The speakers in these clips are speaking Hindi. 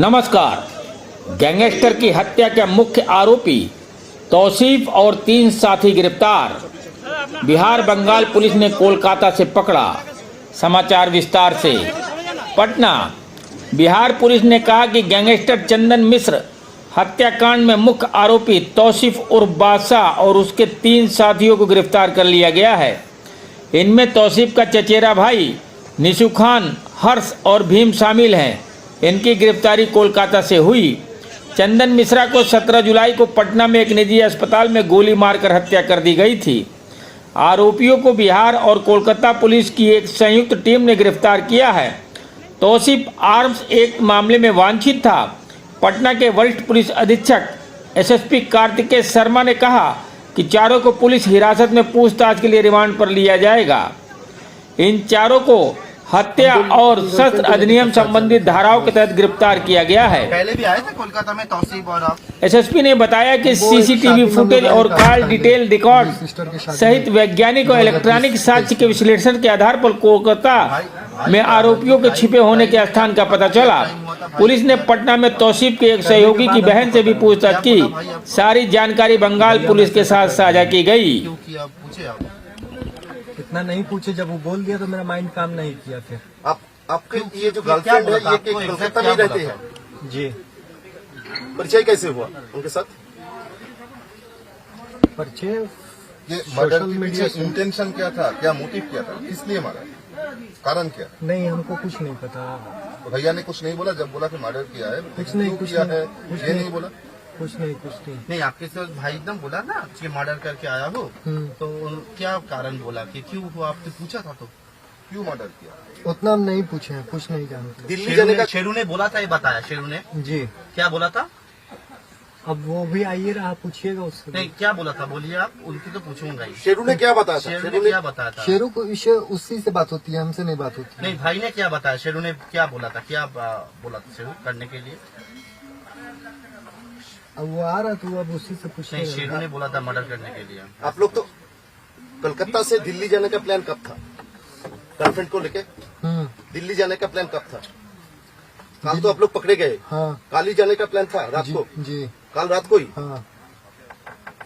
नमस्कार। गैंगस्टर की हत्या के मुख्य आरोपी तौसीफ और 3 साथी गिरफ्तार। बिहार बंगाल पुलिस ने कोलकाता से पकड़ा। समाचार विस्तार से। पटना। बिहार पुलिस ने कहा कि गैंगस्टर चंदन मिश्र हत्याकांड में मुख्य आरोपी तौसीफ उर्फ बादशाह और उसके 3 साथियों को गिरफ्तार कर लिया गया है। इनमें तौसीफ का चचेरा भाई निशु खान, हर्ष और भीम शामिल हैं। इनकी गिरफ्तारी कोलकाता से हुई। चंदन मिश्रा को 17 जुलाई को पटना में एक निजी अस्पताल में गोली मारकर हत्या कर दी गई थी। आरोपियों को बिहार और कोलकाता पुलिस की एक संयुक्त टीम ने गिरफ्तार किया है। तौसीफ आर्म्स एक्ट मामले में वांछित था। पटना के वरिष्ठ पुलिस अधीक्षक एसएसपी कार्तिकेय शर्मा ने कहा कि चारों को पुलिस हिरासत में पूछताछ के लिए रिमांड पर लिया जाएगा। इन चारों को हत्या और शस्त्र अधिनियम संबंधित धाराओं के तहत गिरफ्तार किया गया है। पहले भी आए थे कोलकाता में तौसीफ और आप। एसएसपी ने बताया कि सीसीटीवी फुटेज और कॉल डिटेल रिकॉर्ड सहित वैज्ञानिक और इलेक्ट्रॉनिक साक्ष्य के विश्लेषण के आधार पर कोलकाता में आरोपियों के छिपे होने के स्थान का पता चला। पुलिस ने पटना में तौसीफ के एक सहयोगी की बहन से भी पूछताछ की। सारी जानकारी बंगाल पुलिस के साथ साझा की गई। इतना नहीं पूछे, जब वो बोल दिया तो मेरा माइंड काम नहीं किया। फिर आपके ये जो गर्लफ्रेंड है ये कोलकाता में रहते हैं जी। परिचय कैसे हुआ उनके साथ? परिचय ये मर्डर के पीछे इंटेंशन क्या था, क्या मोटिव क्या था, किस लिए मारा, कारण क्या? नहीं, हमको कुछ नहीं पता। तो भैया ने कुछ नहीं बोला जब बोला कि मर्डर किया है? कुछ नहीं, कुछ किया नहीं, है कुछ ये नहीं। नहीं बोला? कुछ नहीं। नहीं, आपके साथ भाई एकदम बोला ना कि मर्डर करके आया हो, तो क्या कारण बोला कि क्यों हुआ? आपने पूछा था तो क्यों मर्डर किया? उतना हम नहीं पूछे हैं, कुछ नहीं जानते। दिल्ली जाने का शेरू ने बोला था, ये बताया शेरू ने जी। क्या बोला था? अब वो भी आइए रहा, पूछिएगा उससे। नहीं, क्या बोला था बोलिए आप, उनकी तो पूछूंगा ही। शेरू ने क्या बताया था? शेरू ने क्या बताया था? शेरू को विषय उसी से बात होती है, हमसे नहीं बात होती। नहीं, भाई ने क्या बताया? शेरू ने क्या बोला था, क्या बोला था शेरू करने के लिए? अब वो आ रहा तो अब उसी से नहीं, पूछिएगा। शेरू ने बोला था मर्डर करने के लिए। आप लोग तो कलकत्ता से दिल्ली जाने का प्लान कब था? गर्लफ्रेंड को लेके दिल्ली जाने का प्लान कब था? कल तो आप लोग पकड़े गए। हाँ काल ही जाने का प्लान था रात को? जी। कल रात को ही? हाँ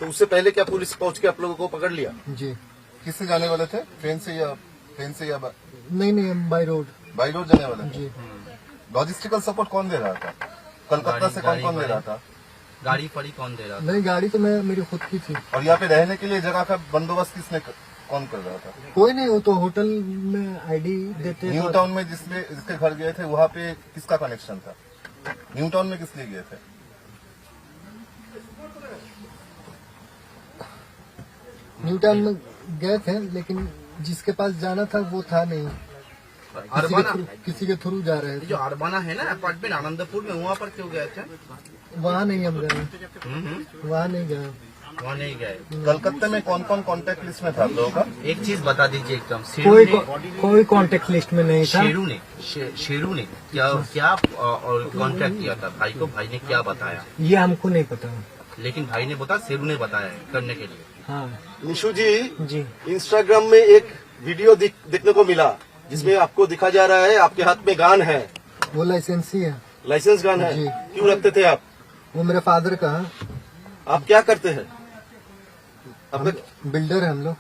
तो उससे पहले क्या पुलिस पहुंच के आप लोगों को पकड़ लिया? जी। किससे जाने वाले थे? ट्रेन से या नहीं, हम बाई रोड। बाई रोड जाने वाले थे? जी। लॉजिस्टिकल सपोर्ट कौन दे रहा था? कलकत्ता से कौन दे रहा था? गाड़ी फड़ी कौन दे रहा था? नहीं, गाड़ी तो मेरी खुद की थी। और यहाँ पे रहने के लिए जगह का बंदोबस्त कौन कर रहा था? कोई नहीं, वो तो होटल में आईडी देते न्यू टाउन में जिसके घर गए थे वहाँ पे किसका कनेक्शन था? न्यू टाउन में किस लिए गए थे? न्यू टाउन में गए थे, लेकिन जिसके पास जाना था वो था नहीं। किसी के थ्रू जा रहे थे। जो अरबाना है ना अपार्टमेंट आनंदपुर में, वहाँ पर क्यों गए थे? वहाँ नहीं हम गए, वहाँ नहीं गए। वहाँ नहीं गए। कलकत्ता में कौन कौन कॉन्टेक्ट लिस्ट में था आप लोगों का? एक चीज बता दीजिए एकदम। कोई कांटेक्ट लिस्ट में नहीं था। शेरू ने क्या और कांटेक्ट किया था भाई को? भाई ने क्या बताया? ये हमको नहीं पता, लेकिन भाई ने बताया, शेरू ने बताया करने के लिए। हाँ निशु जी, जी। इंस्टाग्राम में एक वीडियो देखने को मिला जिसमें आपको दिखा जा रहा है आपके हाथ में गन है। वो लाइसेंसी है। लाइसेंस गन है? जी। क्यों रखते थे आप? वो मेरे फादर का है। आप क्या करते हैं? बिल्डर है हम लोग।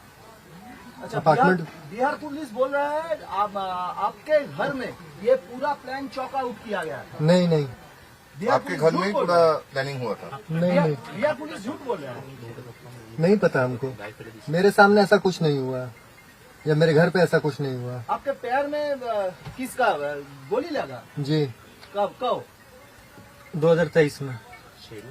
अच्छा, अपार्टमेंट। बिहार पुलिस बोल रहा है आपके घर में ये पूरा प्लान चौक आउट किया गया है। नहीं, बिहार आपके पुलिस घर झूठ में ही बोल पूरा रहा है। प्लानिंग हुआ था? नहीं, बिहार पुलिस झूठ बोल रहा है। नहीं पता हमको। मेरे सामने ऐसा कुछ नहीं हुआ, या मेरे घर पे ऐसा कुछ नहीं हुआ। आपके पैर में किसका गोली लगा? जी। कब 2023 में।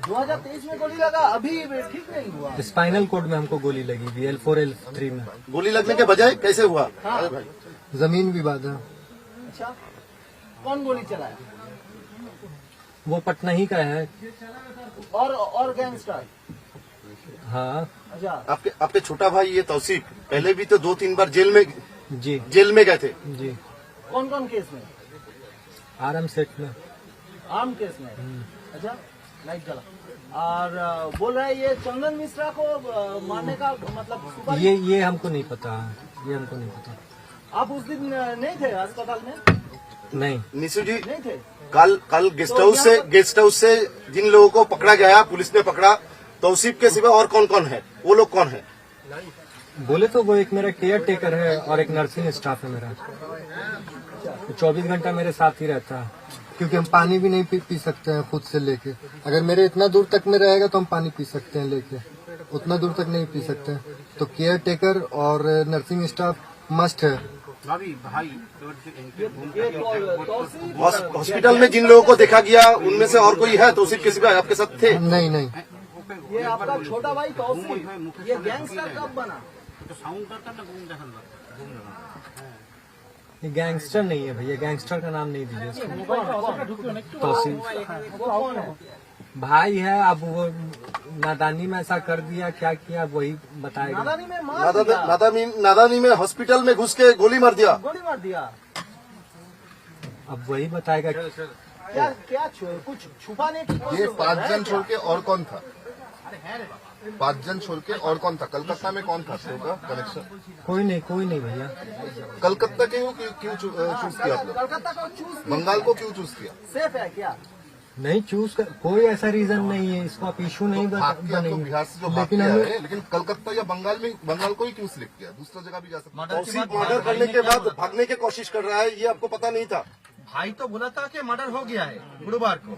2023 में गोली लगा? अभी ठीक नहीं हुआ? स्पाइनल कोड में हमको गोली लगी थी, L4 L3 में। गोली लगने के बजाय कैसे हुआ? हाँ। जमीन विवाद है। अच्छा, कौन गोली चलाया? वो पटना ही का है। और गैंगस्टर? हाँ अच्छा, आपके छोटा भाई ये तौसीफ पहले भी तो 2-3 बार जेल में गए थे। जी। कौन कौन केस में? आराम सेट में। आर्म केस में? अच्छा, लाइट जला। और बोल रहा है ये चंदन मिश्रा को मारने का मतलब सुपारी? ये हमको नहीं पता, ये हमको नहीं पता। आप उस दिन नहीं थे अस्पताल में? नहीं। निशु जी, नहीं थे? कल गेस्ट हाउस से जिन लोगों को पकड़ा गया, पुलिस ने पकड़ा, तौसीफ के सिवा और कौन कौन है? वो लोग कौन है? बोले तो वो एक मेरा केयर टेकर है और एक नर्सिंग स्टाफ है मेरा। 24 घंटा मेरे साथ ही रहता है, क्योंकि हम पानी भी नहीं पी सकते हैं खुद से लेके। अगर मेरे इतना दूर तक में रहेगा तो हम पानी पी सकते हैं लेके, उतना दूर तक नहीं पी सकते हैं। तो केयर टेकर और नर्सिंग स्टाफ मस्ट है। हॉस्पिटल में जिन लोगों को देखा गया उनमें से और कोई है तौसीफ के सिवा आपके साथ थे? नहीं नहीं, ये आपका छोटा भाई तौसीफ, ये गैंगस्टर कब बना? ये गैंगस्टर नहीं है भैया, गैंगस्टर का नाम नहीं दीजिए इसको। तौसीफ भाई है। अब वो नादानी में ऐसा कर दिया, क्या किया वही बताएगा। नादानी में मार दिया, नादानी में हॉस्पिटल में घुस के गोली मार दिया। गोली मार दिया। अब वही बताएगा। क्या क्या कुछ छुपाने की कोशिश ये कर रहा 5 है जन क्या? छोड़ के और कौन था? 5 जन छोड़ के और कौन था? कलकत्ता में कौन था आपका कनेक्शन? कोई नहीं भैया। कलकत्ता के क्यों चूज किया आपने? कलकत्ता को चूज बंगाल को क्यों चूज किया? सेफ है क्या? नहीं चूज कर, कोई ऐसा रीजन नहीं है, इसको आप इशू नहीं भाग के आप लोग बनेंगे। बिहार से जो भाग लेकिन के हम आए, लेकिन कलकत्ता या बंगाल को ही क्यों सिलेक्ट किया? दूसरा जगह भी जा सकता। तौसीफ मर्डर करने के बाद भागने की कोशिश कर रहा है, ये आपको पता नहीं था? भाई तो बोला था कि मर्डर हो गया है गुरुवार को।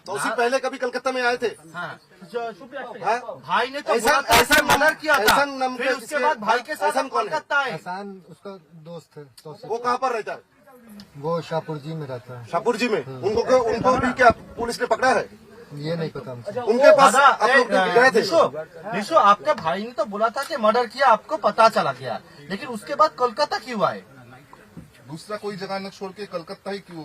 तौसीफ पहले कभी कलकत्ता में आए थे? हाँ, हाँ? भाई ने तो ऐसा- बोला था ऐसा कि मर्डर किया था। ऐसा नाम फिर का उसके किसके- बाद भाई के साथ ऐसा कौन है? कलकत्ता आए। एहसान उसका दोस्त है तौसीफ। वो कहाँ पर रहता है? वो शाहपुर जी में रहता है। शाहपुर जी में। उनको भी क्या पुलिस ने पकड़ा है? ये नहीं पता हमसे। उनके पास दादा, आप लोग गए थे? निशो, आपके भाई ने तो बोला था कि मर्डर किया, आपको पता चला गया, लेकिन उसके बाद कोलकाता क्यों आए? दूसरा कोई जगह न छोड़ के कलकत्ता ही क्यों?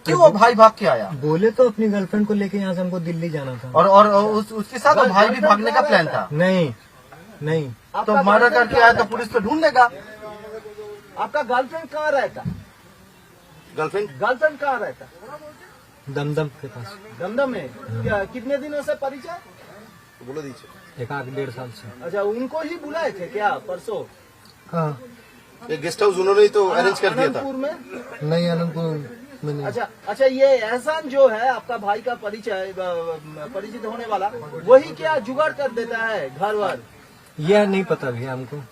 क्यों वो भाई भाग के आया? बोले तो अपनी गर्लफ्रेंड को लेके यहाँ से हमको दिल्ली जाना था। और उसके साथ वो भाई भी भागने का प्लान था। नहीं तो मर्डर करके आया तो पुलिस तो ढूंढ लेगा। आपका गर्लफ्रेंड कहाँ रहता? गर्लफ्रेंड कहाँ रहता? दमदम के पास। दमदम में। क्या कितने दिनों से परिचय? बोलो दीजिए। 1.5 साल से। अच्छा, उनको ही बुलाए थे क्या परसों? हाँ ये गेस्ट हाउस उन्होंने ही तो अरेंज कर दिया था। आनंदपुर में। नहीं, आनंदपुर में नहीं। अच्छा, ये एहसान जो है आपका भाई का परिचित होने वाला, वही क्या जुगाड़ कर देता है घर वर? यह नहीं पता भैया हमको।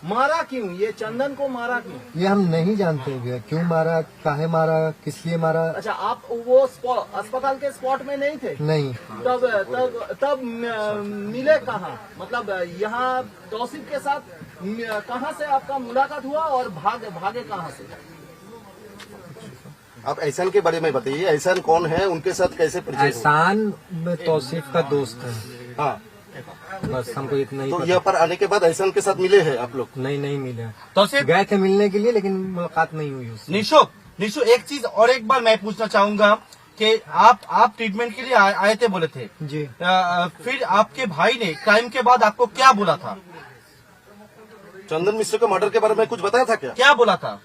मारा क्यों? ये चंदन को मारा क्यों? ये हम नहीं जानते भैया, क्यों मारा, काहे मारा, किस लिए मारा। अच्छा, आप वो अस्पताल के स्पॉट में नहीं थे? नहीं। तब मिले कहाँ? मतलब यहाँ तौसीफ के साथ कहाँ से आपका मुलाकात हुआ और भागे कहाँ से? आप एहसान के बारे में बताइए, एहसान कौन है, उनके साथ कैसे परिचय हुआ? एहसान में तौसीफ का दोस्त है। हाँ, बस हमको इतना ही तो पता। यहाँ पर आने के बाद एहसान के साथ मिले हैं आप लोग? नहीं मिले। तो सिर्फ गए थे मिलने के लिए, लेकिन मुलाकात नहीं हुई उससे। निशो, एक चीज और एक बार मैं पूछना चाहूंगा कि आप ट्रीटमेंट के लिए आए थे बोले थे जी। फिर आपके भाई ने क्राइम के बाद आपको क्या बोला था? चंदन मिश्र के मर्डर के बारे में कुछ बताया था क्या? क्या बोला था?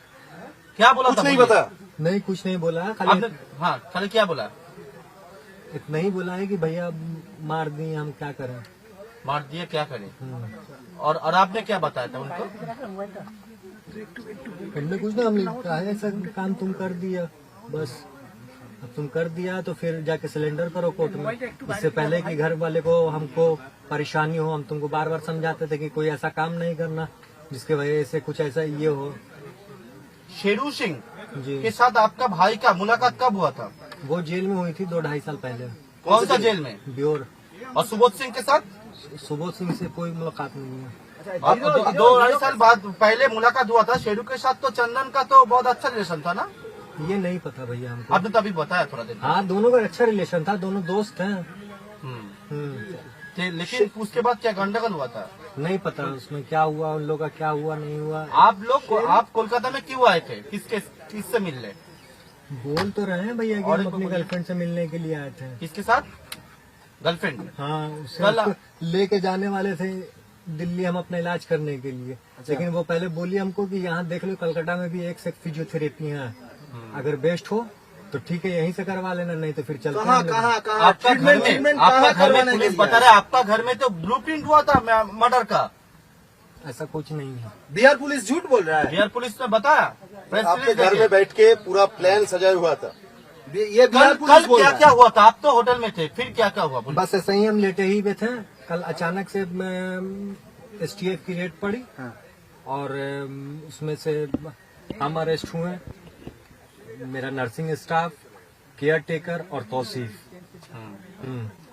कुछ नहीं बताया। नहीं, कुछ नहीं बोला, आपने? हाँ, खाली क्या बोला? इतना ही बोला है कि भैया मार दिए, हम क्या करें। मार दिए, क्या करें? और आपने क्या बताया था उनको? हमने कुछ ना, हमने कहा ऐसा काम तुम कर दिया, बस अब तुम कर दिया तो फिर जाके सिलेंडर करो कोर्ट में। इससे पहले कि घर वाले को हमको परेशानी हो, हम तुमको बार बार समझाते थे कि कोई ऐसा काम नहीं करना जिसके वजह से कुछ ऐसा ये हो। शेरू सिंह जी। के साथ आपका भाई का मुलाकात कब हुआ था? वो जेल में हुई थी 2-2.5 साल पहले, कौन सा जेल में? ब्योर। और सुबोध सिंह के साथ सुबोध सिंह से कोई मुलाकात नहीं है। और 2-2.5 साल बाद पहले मुलाकात हुआ था। शेरू के साथ तो चंदन का तो बहुत अच्छा रिलेशन था ना? ये नहीं पता भैया हमको। आपने तो अभी बताया थोड़ा देर। हाँ, दोनों का अच्छा रिलेशन था, दोनों दोस्त हैं। लेकिन उसके बाद क्या गंडगोल हुआ था? नहीं पता उसमें क्या हुआ, उन लोगों का क्या हुआ नहीं हुआ। आप कोलकाता में क्यों आए थे? किससे मिलने? बोल तो रहे हैं भैया कि और हम एक अपनी बोलिए। गर्लफ्रेंड से मिलने के लिए आए थे। किसके साथ? गर्लफ्रेंड? हाँ, उससे कल- उसको लेके जाने वाले थे दिल्ली हम अपना इलाज करने के लिए। लेकिन वो पहले बोली हमको कि यहाँ देख लो, कलकत्ता में भी एक से फिजियोथेरेपी है, अगर बेस्ट हो तो ठीक है यहीं से करवा लेना, नहीं तो फिर चलते हैं हम लोग। आपका घर में पुलिस बता रहा है आपका घर में तो ब्लूप्रिंट हुआ था मर्डर का। ऐसा कुछ नहीं है। बिहार पुलिस झूठ बोल रहा है। बिहार पुलिस ने बताया प्रेस आपके रिलीज घर देके। में बैठ के पूरा प्लान सजाया हुआ था। ये बिहार कल पुलिस बोल क्या रहा क्या है। हुआ था? आप तो होटल में थे, फिर क्या क्या हुआ? बोलिए। बस ऐसे ही हम लेटे ही हुए थे। कल अचानक से STF की रेड पड़ी और उसमें से हम अरेस्ट हुए, मेरा नर्सिंग स्टाफ, केयर टेकर और तौसीफ।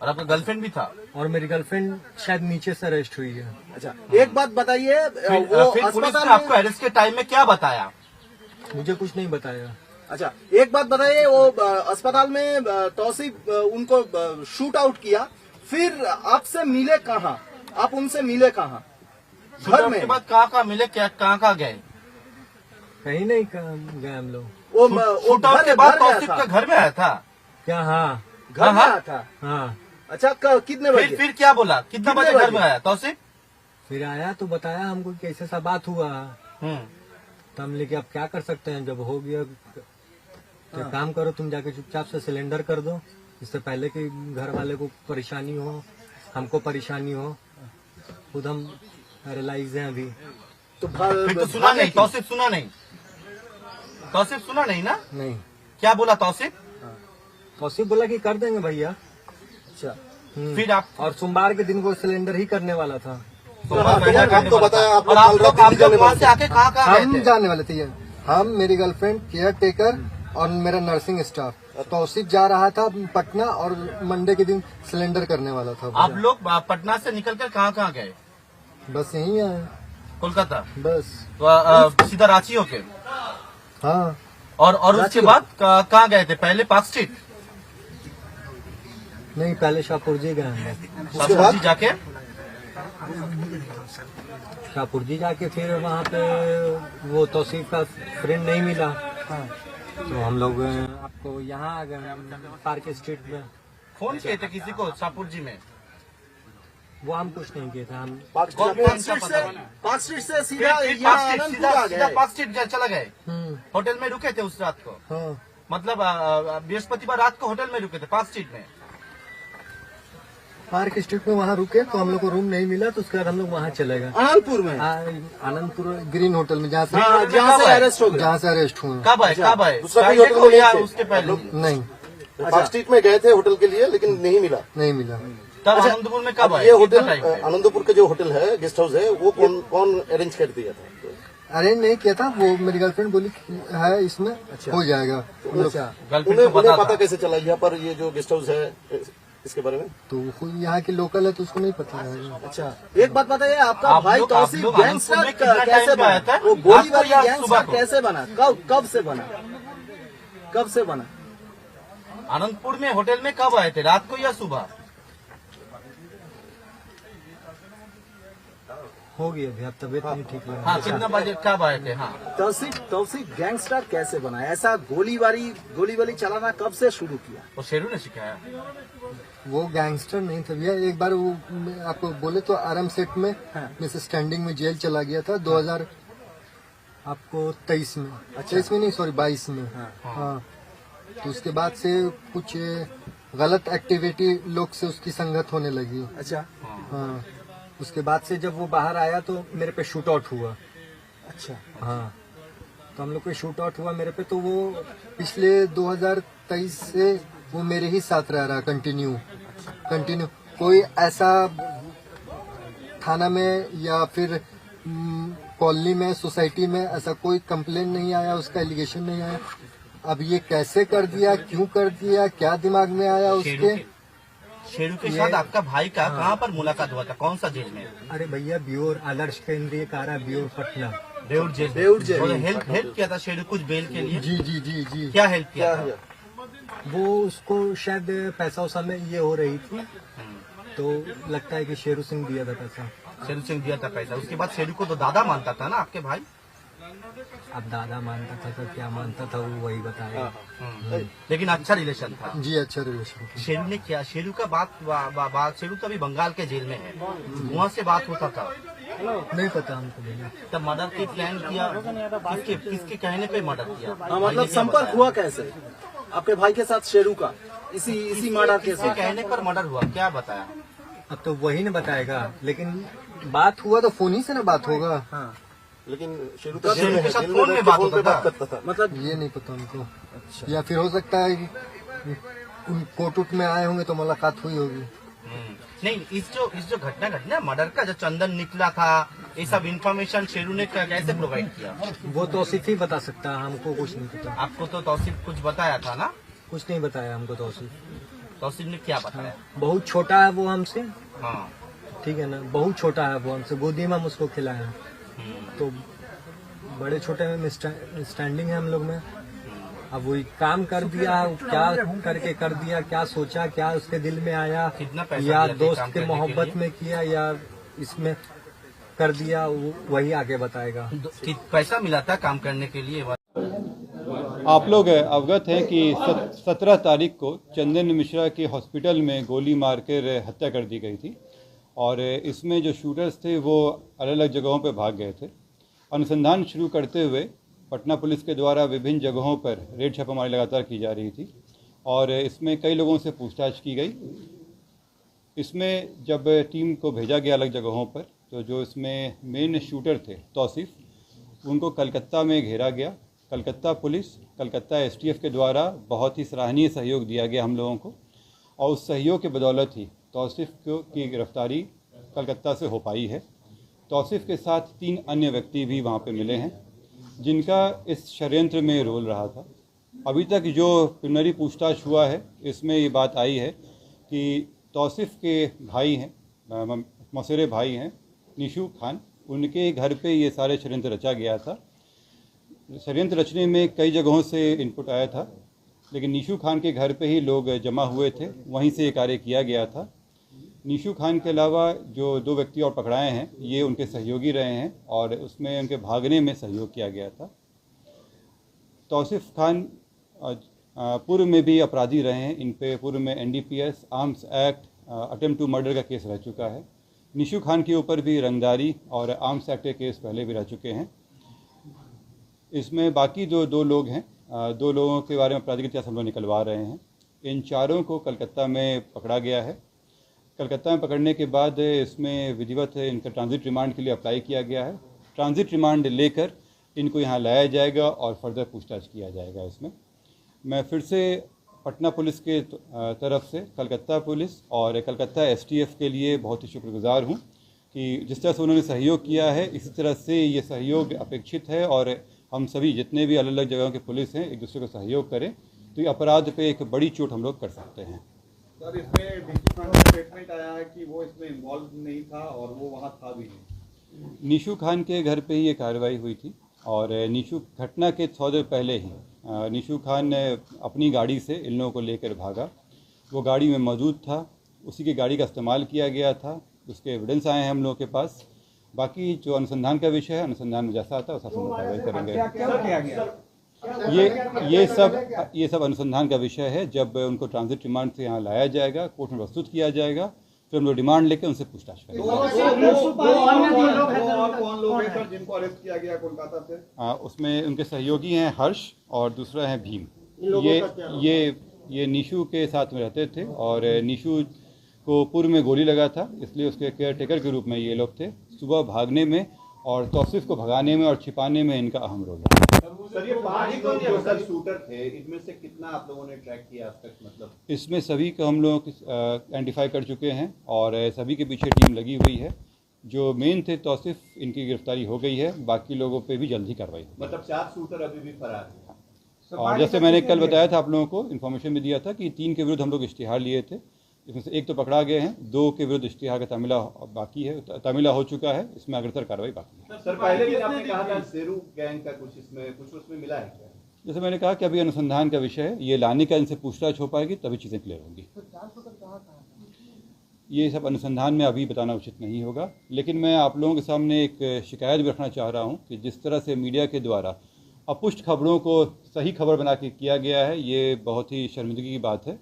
और आपका गर्लफ्रेंड भी था? और मेरी गर्लफ्रेंड शायद नीचे से अरेस्ट हुई है। अच्छा, एक बात बताइए, वो फिर पुलिस अस्पताल ने आपको में, अरेस्ट के टाइम में क्या बताया? मुझे कुछ नहीं बताया। अच्छा एक बात बताइए, वो अस्पताल में तौसीफ उनको शूट आउट किया, फिर आपसे मिले कहाँ? आप उनसे मिले कहाँ? घर में? के बाद कहाँ मिले, क्या कहाँ गए? कहीं नहीं गए हम लोग। वो शूट आउट के बाद घर गया तौसीफ था। के घर में आया था? क्या? हाँ घर में हाँ। आया था। हाँ। अच्छा कितने बजे? फिर क्या बोला? कितना कितने बजे घर बजे? में आया तौसीफ? फिर आया तो बताया हमको कि ऐसे सा बात हुआ। तो हम लेके अब क्या कर सकते हैं, जब हो गया तो काम करो, तुम जाके चुपचाप से सिलेंडर कर दो, इससे पहले कि घर वाले को परेशानी हो, हमको परेशानी हो। खुद हम पैरालाइज हैं अभी। तो फिर तो सुना नहीं, तौसीफ सुना नहीं? तौसीफ सुना नहीं ना? नहीं, क्या बोला तौसीफ? तौसीफ बोला कि कर देंगे भैया। अच्छा फिर आप और सोमवार के दिन वो सिलेंडर ही करने वाला था। आपको बताया, आप और लोग आप कल लोग रात दिल्ली जाने वहाँ वाले से थे। आके कहाँ गए हम थे? जाने वाले थे, हम, मेरी गर्लफ्रेंड, केयर टेकर और मेरा नर्सिंग स्टाफ। तौसीफ जा रहा था पटना और मंडे के दिन सिलेंडर करने वाला था। आप लोग पटना से निकलकर कहाँ गए? बस यही आए, कोलकाता? बस। तो, सीधा रांची होके? हाँ, और उसके बाद कहाँ गए थे? पहले पार्क स्ट्रीट? नहीं, पहले शाहपुर जी गए हैं। शाहपुर जी जाके शाहपुर जी जाके फिर वहाँ पे वो तौसीफ का फ्रेंड नहीं मिला। तो हम लोग आपको यहाँ आ गए पार्क स्ट्रीट में। फोन किए थे किसी को शाहपुर जी में? वो हम कुछ नहीं किए थे। हम कौन सा पता? पार्क स्ट्रीट से सीधा फिर यहाँ पार्क स्ट्रीट, आनंदपुर आ सीधा गए। पार्क स्ट्रीट चला गए? होटल में रुके थे उस रात को? हाँ, मतलब बृहस्पतिवार रात को होटल में रुके थे पार्क स्ट्रीट में? पार्क स्ट्रीट में वहाँ रुके तो हम लोग को रूम नहीं मिला, तो उसके बाद हम लोग वहाँ चले गए आनंदपुर में? आनंदपुर ग्रीन होटल में, जहाँ से हाँ, जहाँ से अरेस्ट हो गया। जहाँ से अरेस्ट हुए। कब आए? कब आए? दूसरा कोई पहले होटल को में या नहीं थे। उसके पहले? नहीं, पार्क स्ट्रीट में गए थे होटल के लिए, लेकिन नहीं मिला। नहीं मिला। तब आनंदपुर में कब अब आए? ये कितना होटल टाइम? आनंदपुर का जो होटल है, गेस्ट हाउस है, वो कौन अरेंज कर दिया था? अरेंज नहीं किया था, वो मेरी गर्लफ्रेंड बोली कि है इसमें हो जाएगा। हम लोग गर्लफ्रेंड उन्हें को पता पता था? कैसे चला यहाँ पर ये जो गेस्ट हाउस है इसके बारे में? तो खुद यहाँ की लोकल है तो उसको नहीं पता है। अच्छा एक बात बताइए, आपका आप भाई लोग तौसीफ आनंदपुर में गैंगस्टर कितना टाइम कैसे पे आया बना? था? वो गोली रात को वाली या सुबह गैंगस्टर को? कैसे बना? कब से बना? कब से बना? आनंदपुर में होटल में कब आए थे? रात को या सुबह? हो गया अभी, अब तबीयत नहीं ठीक लग हाँ, कितना बजे कब आए थे? हाँ, तौसीफ गैंगस्टर कैसे बना? ऐसा गोली वाली चलाना कब से शुरू किया? वो शेरू ने सिखाया? वो गैंगस्टर नहीं था भैया। एक बार वो आपको बोले तो आराम सेट में मिस स्टैंडिंग में जेल चला गया था 2023 में। 23 में नहीं, सॉरी 22 में। हाँ, तो उसके बाद से कुछ गलत एक्टिविटी लोग से उसकी संगत होने लगी। अच्छा हाँ, उसके बाद से जब वो बाहर आया तो मेरे पे शूट आउट हुआ। अच्छा हाँ, तो हम लोग पे शूट आउट हुआ मेरे पे, तो वो पिछले 2023 से वो मेरे ही साथ रह रहा कंटिन्यू। कोई ऐसा थाना में या फिर कॉलोनी में, सोसाइटी में ऐसा कोई कंप्लेन नहीं आया, उसका एलिगेशन नहीं आया। अब ये कैसे कर दिया, क्यों कर दिया, क्या दिमाग में आया उसके? शेरू के साथ आपका भाई का कहाँ पर मुलाकात हुआ था? कौन सा जेल में? अरे भैया, ब्योर आदर्श केंद्रीय कारा, ब्योर पटना। बेउर जेल। बेउर जेल। और हेल्प किया था शेरू कुछ बेल के लिए? जी जी जी जी। क्या हेल्प किया था? वो उसको शायद पैसा उसा में ये हो रही थी, तो लगता है कि शेरू सिंह दिया था पैसा। शेरू सिंह दिया था पैसा। उसके बाद शेरू को तो दादा मानता था ना आपके भाई? अब दादा मानता था तो क्या मानता था वो वही बताया। लेकिन अच्छा रिलेशन था। जी, अच्छा रिलेशन। शेरू ने क्या? शेरू का बात शेरू तो अभी बंगाल के जेल में है, वहाँ से बात होता था? नहीं पता हमको भैया। तब मर्डर की प्लान किया किसके कहने पे मर्डर किया? हाँ, मतलब संपर्क हुआ कैसे आपके भाई के साथ शेरू का? इसी मर्डर के किसके साथ? कहने पर मर्डर हुआ? क्या बताया? अब तो वही ना बताएगा, लेकिन बात हुआ तो फोन ही से ना बात होगा। हाँ, लेकिन शेरू तो तो शेरू जेल के साथ जेल फोन में में बैठ के बात फोन पे होता बात था। करता था। मतलब ये नहीं पता उनको, या फिर हो सकता है कि उन कोर्ट में आए होंगे तो मुलाकात हुई होगी। नहीं, इस जो घटना घटना मर्डर का जो चंदन निकला था, ये सब इन्फॉर्मेशन शेरू ने कैसे प्रोवाइड किया? वो तौसीफ ही बता सकता है, हमको कुछ नहीं पता। आपको तो तौसीफ कुछ बताया था ना? कुछ नहीं बताया हमको तौसीफ। तौसीफ ने क्या बताया? बहुत छोटा है वो हमसे, हाँ। ठीक है ना, बहुत छोटा है वो हमसे, गोदी में हम उसको खिलाए हैं। तो बड़े छोटे में स्टैंडिंग है हम लोग में। अब वही काम कर दिया, क्या करके कर दिया, क्या सोचा, क्या उसके दिल में आया, कितना पैसा या दिया था दोस्त काम के करने के मोहब्बत लिए? में किया या इसमें कर दिया, वही आगे बताएगा। पैसा मिला था काम करने के लिए? आप लोग अवगत हैं कि 17 तारीख को चंदन मिश्रा के हॉस्पिटल में गोली मारकर हत्या कर दी गई थी, और इसमें जो शूटर्स थे वो अलग अलग जगहों पर भाग गए थे। अनुसंधान शुरू करते हुए पटना पुलिस के द्वारा विभिन्न जगहों पर रेड छापामारी लगातार की जा रही थी, और इसमें कई लोगों से पूछताछ की गई। इसमें जब टीम को भेजा गया अलग जगहों पर, तो जो इसमें मेन शूटर थे तौसीफ, उनको कलकत्ता में घेरा गया। कलकत्ता पुलिस, कलकत्ता एसटीएफ के द्वारा बहुत ही सराहनीय सहयोग दिया गया हम लोगों को, और उस सहयोग के बदौलत ही तौसीफ की गिरफ्तारी कलकत्ता से हो पाई है। तौसीफ के साथ 3 अन्य व्यक्ति भी वहाँ पे मिले हैं, जिनका इस षड्यंत्र में रोल रहा था। अभी तक जो प्रिलिमिनरी पूछताछ हुआ है, इसमें ये बात आई है कि तौसीफ के भाई हैं, मौसेरे भाई हैं निशू खान, उनके घर पे ये सारे षड्यंत्र रचा गया था। षड्यंत्र रचने में कई जगहों से इनपुट आया था, लेकिन निशू खान के घर पे ही लोग जमा हुए थे, वहीं से ये कार्य किया गया था। निशू खान के अलावा जो 2 व्यक्ति और पकड़ाए हैं, ये उनके सहयोगी रहे हैं, और उसमें उनके भागने में सहयोग किया गया था। तौसीफ खान पूर्व में भी अपराधी रहे हैं, इन पे पूर्व में NDPS, arms act, attempt to murder का केस रह चुका है। निशू खान के ऊपर भी रंगदारी और आर्म्स एक्ट के केस पहले भी रह चुके हैं। इसमें बाकी जो 2 लोग हैं, 2 लोगों के बारे में आपराधिक इतिहास हम लोग निकलवा रहे हैं। इन चारों को कलकत्ता में पकड़ा गया है। कलकत्ता में पकड़ने के बाद इसमें विधिवत इनका ट्रांजिट रिमांड के लिए अप्लाई किया गया है। ट्रांजिट रिमांड लेकर इनको यहाँ लाया जाएगा और फर्दर पूछताछ किया जाएगा। इसमें मैं फिर से पटना पुलिस के तरफ से कलकत्ता पुलिस और कलकत्ता एसटीएफ के लिए बहुत ही शुक्रगुजार हूँ कि जिस तरह से उन्होंने सहयोग किया है, इसी तरह से ये सहयोग अपेक्षित है, और हम सभी जितने भी अलग अलग जगहों के पुलिस हैं एक दूसरे को सहयोग करें तो ये अपराध पे एक बड़ी चोट हम लोग कर सकते हैं। सर, इसमें डीसी खान का स्टेटमेंट आया है कि वो इसमें इन्वॉल्व नहीं था और वो वहाँ था भी नहीं। निशू खान के घर पे ही ये कार्रवाई हुई थी, और निशू घटना के थोड़ी देर पहले ही निशू खान ने अपनी गाड़ी से इन लोगों को लेकर भागा। वो गाड़ी में मौजूद था, उसी की गाड़ी का इस्तेमाल किया गया था, उसके एविडेंस आए हैं हम लोगों के पास। बाकी जो अनुसंधान का विषय है, अनुसंधान में जैसा आता है उस हम लोग कार्रवाई करेंगे। ये सब अनुसंधान का विषय है। जब उनको ट्रांजिट रिमांड से यहाँ लाया जाएगा, कोर्ट में प्रस्तुत किया जाएगा, फिर हम लोग रिमांड लेकर उनसे पूछताछ करेंगे। कौन लोग हैं सर जिनको अरेस्ट किया गया कोलकाता से? उसमें उनके सहयोगी हैं हर्ष, और दूसरा है भीम। ये निशू के साथ में रहते थे, और निशू को पूर्व में गोली लगा था, इसलिए उसके केयर टेकर के रूप में ये लोग थे। सुबह भागने में और तौसीफ को भगाने में और छिपाने में इनका अहम रोल है। सर, ये 5 लोग जो सर शूटर थे, इनमें से कितना आप लोगों ने ट्रैक किया अब तक? मतलब इसमें सभी को हम लोग आइडेंटिफाई कर चुके हैं, और सभी के पीछे टीम लगी हुई है। जो मेन थे तौसीफ, इनकी गिरफ्तारी हो गई है, बाकी लोगों पे भी जल्दी कार्रवाई होगी। मतलब 4 शूटर अभी भी फरार हैं। और जैसे मैंने कल बताया था आप लोगों को, इन्फॉर्मेशन भी दिया था कि 3 के विरुद्ध हम लोग इश्तिहार लिए थे, इसमें से 1 तो पकड़ा गए हैं, 2 के विरुद्ध इश्तिहार का तामिला बाकी है, तामिला हो चुका है, इसमें अग्रतर कार्रवाई बाकी है। सर, पहले भी आपने कहा था शेरू गैंग का कुछ उसमें मिला है क्या? जैसे मैंने कहा कि अभी अनुसंधान का विषय है, ये लाने का इनसे पूछताछ हो पाएगी तभी चीज़ें क्लियर होंगी। ये सब अनुसंधान में अभी बताना उचित नहीं होगा, लेकिन मैं आप लोगों के सामने एक शिकायत भी रखना चाह रहा हूँ कि जिस तरह से मीडिया के द्वारा अपुष्ट खबरों को सही खबर बना के किया गया है, ये बहुत ही शर्मिंदगी की बात है।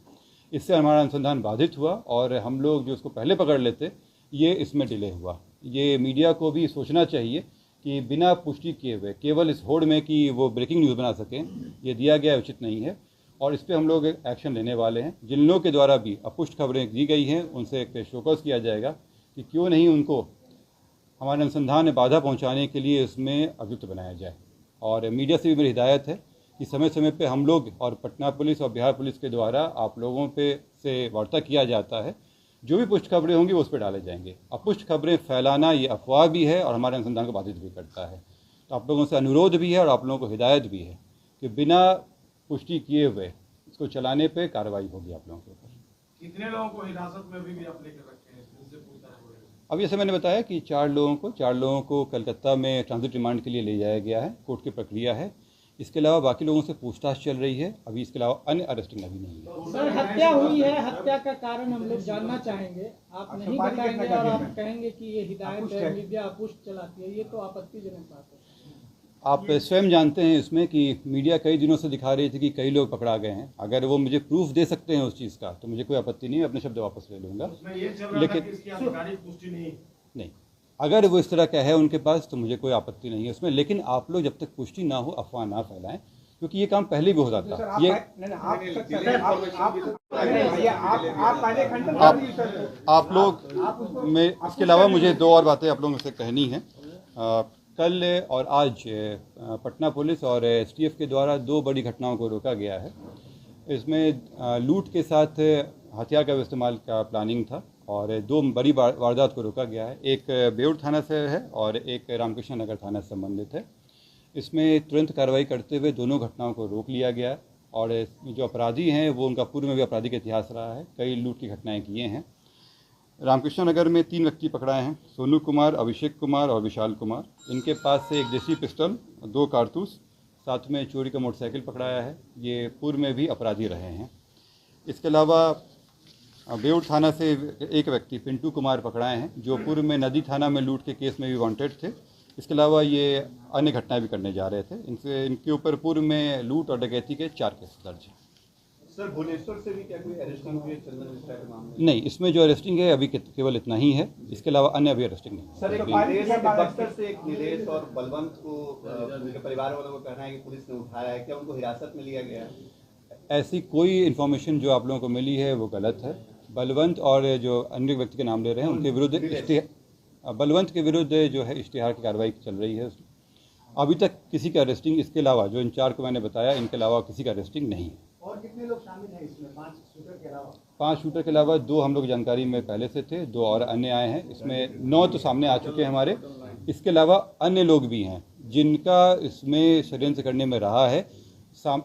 इससे हमारा अनुसंधान बाधित हुआ, और हम लोग जो उसको पहले पकड़ लेते, ये इसमें डिले हुआ। ये मीडिया को भी सोचना चाहिए कि बिना पुष्टि किए हुए केवल इस होड़ में कि वो ब्रेकिंग न्यूज़ बना सकें, ये दिया गया उचित नहीं है। और इस पर हम लोग एक्शन लेने वाले हैं। जिन लोगों के द्वारा भी अपुष्ट खबरें दी गई हैं उनसे एक शोकॉज किया जाएगा कि क्यों नहीं उनको हमारे अनुसंधान में बाधा पहुंचाने के लिए इसमें अभियुक्त बनाया जाए। और मीडिया से भी मेरी हिदायत है कि समय समय पे हम लोग और पटना पुलिस और बिहार पुलिस के द्वारा आप लोगों पे से वार्ता किया जाता है, जो भी पुष्ट खबरें होंगी वो उस पर डाले जाएंगे। अपुष्ट खबरें फैलाना ये अफवाह भी है और हमारे अनुसंधान को बाधित भी करता है। तो आप लोगों से अनुरोध भी है और आप लोगों को हिदायत भी है कि बिना पुष्टि किए हुए इसको चलाने पे कार्रवाई होगी आप लोगों के ऊपर। कितने लोगों को हिरासत में भी आप लेकर रखे हैं, इससे पूछताछ हो रही है? अब जैसे मैंने बताया कि चार लोगों को कलकत्ता में ट्रांजिट रिमांड के लिए ले जाया गया है, कोर्ट की प्रक्रिया है। इसके अलावा बाकी लोगों से पूछताछ चल रही है। अभी इसके अलावा अन्य अरेस्टिंग अभी नहीं है। सर, हत्या हुई है, हत्या का कारण हम लोग जानना चाहेंगे। आप नहीं बताएंगे और आप कहेंगे कि ये हिदायत है, मीडिया अपुष्ट चलाती है, ये तो आपत्तिजनक बात है। आप स्वयं जानते हैं इसमें कि मीडिया कई दिनों से दिखा रही थी कि कई लोग पकड़ा गए हैं। अगर वो मुझे प्रूफ दे सकते हैं उस चीज़ का तो मुझे कोई आपत्ति नहीं है, अपने शब्द वापस ले लूँगा। लेकिन नहीं, अगर वो इस तरह का है उनके पास तो मुझे कोई आपत्ति नहीं है उसमें। लेकिन आप लोग जब तक पुष्टि ना हो अफवाह ना फैलाएं, क्योंकि ये काम पहले भी हो जाता है। ये आप लोग में इसके अलावा मुझे दो और बातें आप लोगों से कहनी है। कल और आज पटना पुलिस और एसटीएफ के द्वारा दो बड़ी घटनाओं को रोका गया है। इसमें लूट के साथ हथियार का इस्तेमाल का प्लानिंग था और दो बड़ी वारदात को रोका गया है। एक बेउर थाना से है और एक रामकृष्ण नगर थाना से संबंधित है। इसमें तुरंत कार्रवाई करते हुए दोनों घटनाओं को रोक लिया गया है और जो अपराधी हैं वो उनका पूर्व में भी आपराधिक इतिहास रहा है, कई लूट की घटनाएं किए हैं। रामकृष्ण नगर में 3 व्यक्ति पकड़ाए हैं, सोनू कुमार, अभिषेक कुमार और विशाल कुमार। इनके पास से एक देसी पिस्टल, 2 कारतूस, साथ में चोरी का मोटरसाइकिल पकड़ाया है। ये पूर्व में भी अपराधी रहे हैं। इसके अलावा बेउर थाना से एक व्यक्ति पिंटू कुमार पकड़ाए हैं, जो पूर्व में नदी थाना में लूट के केस में भी वांटेड थे। इसके अलावा ये अन्य घटनाएं भी करने जा रहे थे। इनके ऊपर पूर्व में लूट और डकैती के 4 केस दर्ज हैं। सर, भुवनेश्वर से भी क्या कोई अरेस्टिंग हुई है चंदन मिश्रा के मामले? नहीं, इसमें जो अरेस्टिंग है अभी केवल इतना ही है। इसके अलावा अन्य अभी अरेस्टिंग नहीं है। सर, एक बक्सर से एक निलेश और बलवंत को उनके परिवार वालों को कहना है कि पुलिस ने उठाया है, क्या उनको हिरासत में लिया गया है? ऐसी कोई इन्फॉर्मेशन जो आप लोगों को मिली है वो गलत है। बलवंत और जो अन्य व्यक्ति के नाम ले रहे हैं उनके विरुद्ध बलवंत के विरुद्ध जो है इश्तिहार की कार्रवाई चल रही है। अभी तक किसी का अरेस्टिंग, इसके अलावा जो इन 4 को मैंने बताया, इनके अलावा किसी का अरेस्टिंग नहीं है। और कितने लोग शामिल हैं इसमें 5 शूटर के अलावा? 5 शूटर के अलावा 2 हम लोग जानकारी में पहले से थे, 2 और अन्य आए हैं। इसमें 9 तो सामने आ चुके हैं हमारे। इसके अलावा अन्य लोग भी हैं जिनका इसमें षड्यंत्र करने में रहा है।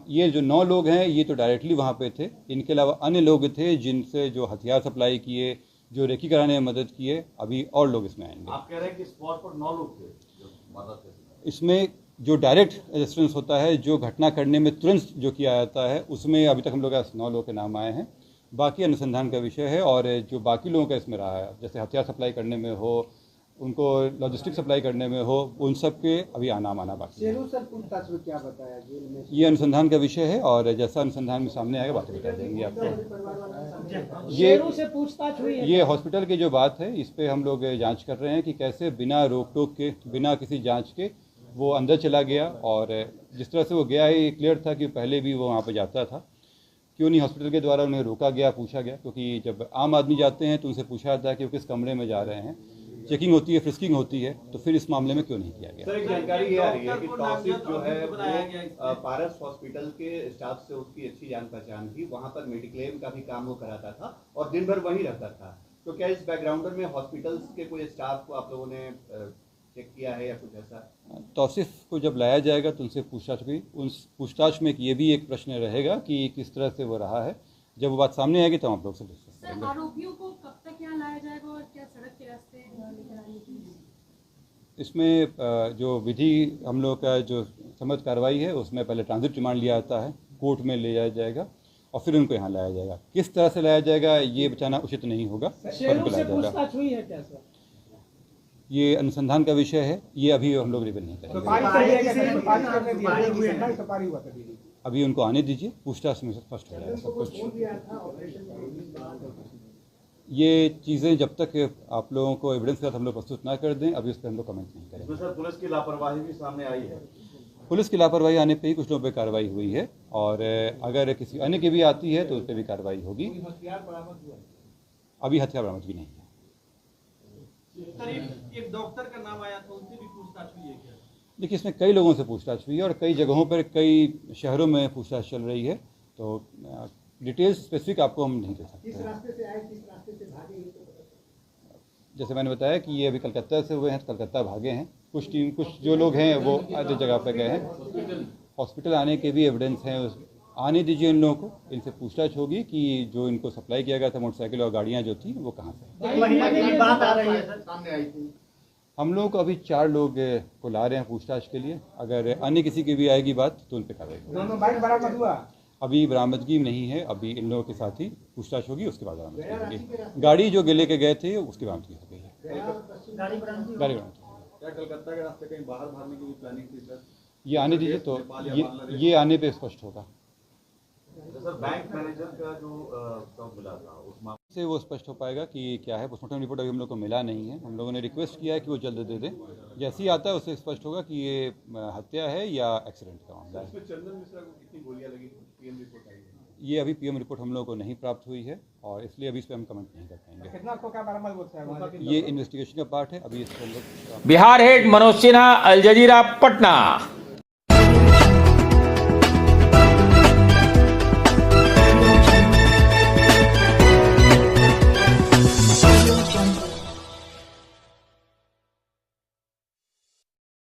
ये जो 9 लोग हैं ये तो डायरेक्टली वहाँ पे थे। इनके अलावा अन्य लोग थे जिनसे जो हथियार सप्लाई किए, जो रेकी कराने में मदद किए। अभी और लोग इसमें आएंगे। आप कह रहे हैं कि स्पॉट पर 9 लोग थे जो मदद थे। इसमें जो डायरेक्ट रेजिस्टेंस होता है, जो घटना करने में तुरंत जो किया जाता है, उसमें अभी तक हम लोग 9 लोगों के नाम आए हैं। बाकी अनुसंधान का विषय है और जो बाकी लोगों का इसमें रहा है, जैसे हथियार सप्लाई करने में हो, उनको लॉजिस्टिक सप्लाई करने में हो, उन सब के अभी नाम आना बाकी है। सर, पूछताछ में क्या बताया जेल में? ये अनुसंधान का विषय है और जैसा अनुसंधान में सामने आएगा बातें बता देंगे आपको। शेरों से पूछताछ हुई है? ये हॉस्पिटल की जो बात है इस पे हम लोग जांच कर रहे हैं कि कैसे बिना रोक टोक के, बिना किसी जांच के वो अंदर चला गया। और जिस तरह से वो गया है ये क्लियर था कि पहले भी वो वहाँ पे जाता था। क्यों नहीं हॉस्पिटल के द्वारा उन्हें रोका गया, पूछा गया? क्योंकि जब आम आदमी जाते हैं तो उनसे पूछा जाता है कि वो किस कमरे में जा रहे हैं, चेकिंग होती है, फ्रिस्किंग होती है। तो फिर इस मामले में क्यों नहीं किया गया? सर, एक जानकारी ये आ रही है कि तौसीफ जो है वो पारस हॉस्पिटल के स्टाफ से उसकी अच्छी जान पहचान थी। वहाँ पर मेडिक्लेम का भी काम वो कराता था और दिन भर वहीं रहता था। तो क्या इस बैकग्राउंडर में हॉस्पिटल्स के कोई स्टाफ को आप लोगों ने चेक किया है या कुछ ऐसा? तौसीफ को जब लाया जाएगा तो उनसे पूछताछ हुई। उन पूछताछ में ये भी एक प्रश्न रहेगा कि किस तरह से वो रहा है। जब वो बात सामने आएगी तो हम आप लोग से डिस्कस करेंगे। आरोपियों को कब तक यहाँ लाया जाएगा और क्या सड़क के रास्ते लेकर आने की? इसमें जो विधि हम लोग का जो समझ कार्रवाई है उसमें पहले ट्रांजिट रिमांड लिया जाता है, कोर्ट में ले जाया जाएगा और फिर उनको यहाँ लाया जाएगा। किस तरह से लाया जाएगा ये बताना उचित नहीं होगा। शेरों से पूछताछ हुई है क्या सर? ये अनुसंधान का विषय है, ये अभी हम लोग रिवील नहीं करेंगे। अभी उनको आने दीजिए, पूछताछ में स्पष्ट हो जाएगा सब कुछ। ये चीज़ें जब तक आप लोगों को एविडेंस के साथ हम लोग प्रस्तुत ना कर दें, अभी उस पर हम लोग कमेंट नहीं करेंगे। सर, पुलिस की लापरवाही भी सामने आई है। पुलिस की लापरवाही आने पे ही कुछ लोगों पे कार्रवाई हुई है, और अगर किसी अन्य की भी आती है तो उस पर भी कार्रवाई होगी। अभी हथियार बरामदगी नहीं है। एक डॉक्टर का नाम आया था, उनसे भी पूछताछ हुई है क्या? देखिए, इसमें कई लोगों से पूछताछ हुई है और कई जगहों पर, कई शहरों में पूछताछ चल रही है, तो डिटेल्स स्पेसिफिक आपको हम नहीं दे सकते। किस रास्ते से आए, किस रास्ते से भागे? जैसे मैंने बताया कि ये अभी कलकत्ता से हुए हैं, तो कलकत्ता भागे हैं। कुछ जो लोग हैं वो आधे जगह पे गए हैं। हॉस्पिटल आने के भी एविडेंस हैं, आने दीजिए इन लोगों को, इनसे पूछताछ होगी कि जो इनको सप्लाई किया गया था मोटरसाइकिल और गाड़ियां जो थी वो कहाँ से। महिला की बात आ रही है सर, सामने आई थी। हम लोग को अभी 4 लोग को ला रहे हैं पूछताछ के लिए। अगर अन्य किसी की भी आएगी बात तो उन पर कार्रवाई होगी। दोनों बाइक बरामद हुआ? अभी बरामदगी नहीं है, अभी इन लोगों के साथ ही पूछताछ होगी, उसके बाद बरामदगी होगी। गाड़ी जो लेके गए थे उसकी बरामदगी हो गई है। गाड़ी बरामद? गाड़ी बरामद। क्या कलकत्ता के रास्ते कहीं बाहर भागने की भी प्लानिंग थी सर? ये आने दीजिए, तो ये आने पे स्पष्ट होगा। सर बैंक मैनेजर का जो कब मिला था उस मामले से वो स्पष्ट हो पाएगा कि क्या है। पोस्टमार्टम रिपोर्ट अभी हम लोग को मिला नहीं है। हम लोगों ने रिक्वेस्ट किया है कि वो जल्द दे दें। जैसे ही आता है उससे स्पष्ट होगा कि ये हत्या है या एक्सीडेंट का मामला है। चंदन मिश्रा को कितनी गोलियां लगी, पीएम रिपोर्ट आई है? ये अभी पीएम रिपोर्ट हम लोगों को नहीं प्राप्त हुई है और इसलिए अभी इस पर हम कमेंट नहीं कर पाएंगे। कितना खोखा बरामद होता है? ये इन्वेस्टिगेशन का पार्ट है। अभी इस पर हम लोग बिहार हेड मनोज सिन्हा, अल जजीरा, पटना।